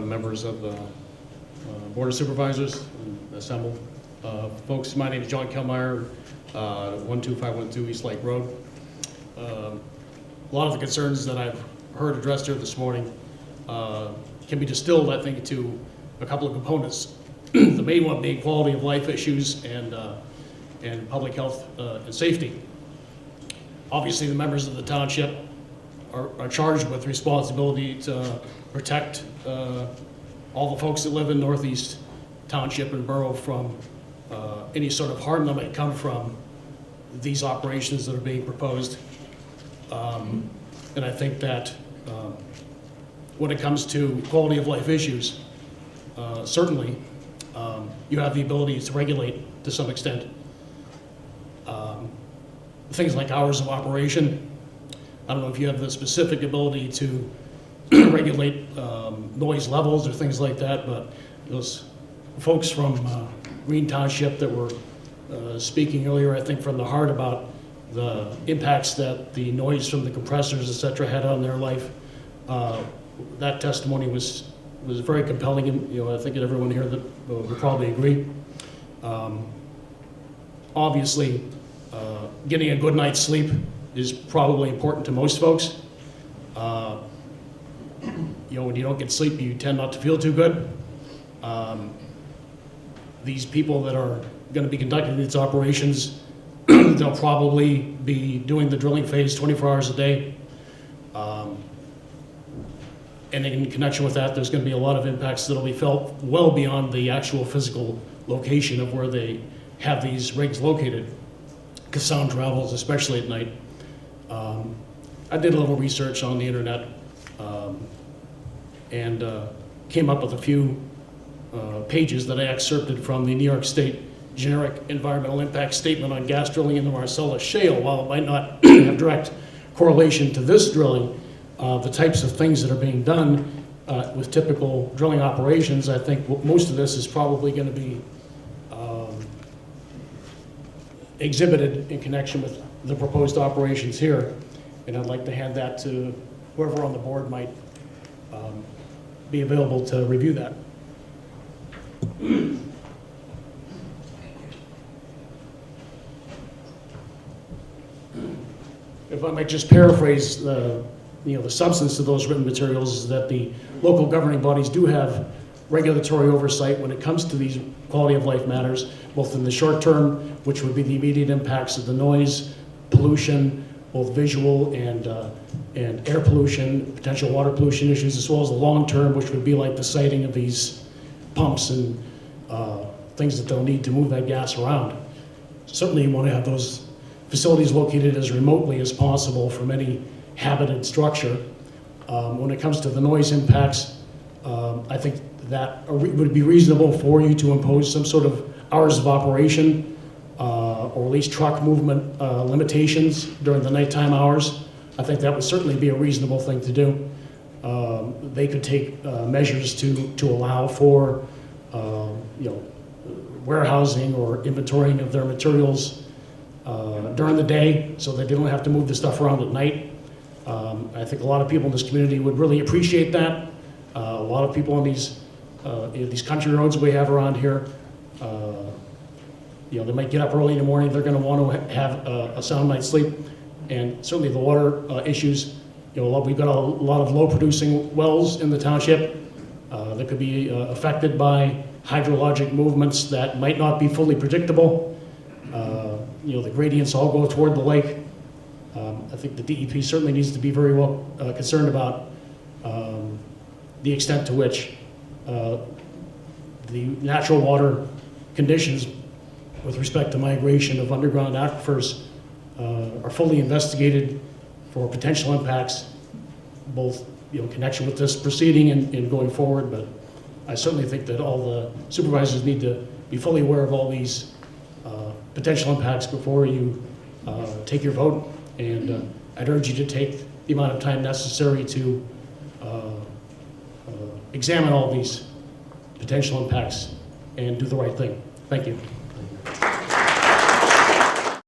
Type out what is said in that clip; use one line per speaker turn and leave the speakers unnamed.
Members of the Board of Supervisors assembled. Folks, my name is John Kellmeyer, 12512 East Lake Road. A lot of the concerns that I've heard addressed here this morning can be distilled, I think, to a couple of components. The main one being quality of life issues and public health and safety. Obviously, the members of the township are charged with responsibility to protect all the folks that live in North East Township and borough from any sort of harm that might come from these operations that are being proposed. And I think that when it comes to quality of life issues, certainly you have the ability to regulate to some extent. Things like hours of operation. I don't know if you have the specific ability to regulate noise levels or things like that, but those folks from Green Township that were speaking earlier, I think from the heart about the impacts that the noise from the compressors, et cetera, had on their life. That testimony was very compelling, and I think that everyone here that would probably agree. Obviously, getting a good night's sleep is probably important to most folks. When you don't get sleep, you tend not to feel too good. These people that are going to be conducting these operations, they'll probably be doing the drilling phase 24 hours a day. And in connection with that, there's going to be a lot of impacts that'll be felt well beyond the actual physical location of where they have these rigs located, because sound travels, especially at night. I did a little research on the internet and came up with a few pages that I excerpted from the New York State Generic Environmental Impact Statement on Gas Drilling in the Marcellus Shale. While it might not have direct correlation to this drilling, the types of things that are being done with typical drilling operations, I think most of this is probably going to be exhibited in connection with the proposed operations here. And I'd like to hand that to whoever on the board might be available to review that. If I might just paraphrase the substance of those written materials, is that the local governing bodies do have regulatory oversight when it comes to these quality of life matters, both in the short term, which would be the immediate impacts of the noise, pollution, both visual and air pollution, potential water pollution issues, as well as the long term, which would be like the siting of these pumps and things that they'll need to move that gas around. Certainly you want to have those facilities located as remotely as possible from any habited structure. When it comes to the noise impacts, I think that would be reasonable for you to impose some sort of hours of operation or at least truck movement limitations during the nighttime hours. I think that would certainly be a reasonable thing to do. They could take measures to allow for warehousing or inventorying of their materials during the day, so that they don't have to move the stuff around at night. I think a lot of people in this community would really appreciate that. A lot of people on these country roads we have around here, they might get up early in the morning. They're going to want to have a sound night's sleep, and certainly the water issues. We've got a lot of low-producing wells in the township that could be affected by hydrologic movements that might not be fully predictable. The gradients all go toward the lake. I think the DEP certainly needs to be very well concerned about the extent to which the natural water conditions with respect to migration of underground aquifers are fully investigated for potential impacts, both in connection with this proceeding and going forward. But I certainly think that all the supervisors need to be fully aware of all these potential impacts before you take your vote. And I'd urge you to take the amount of time necessary to examine all these potential impacts and do the right thing. Thank you.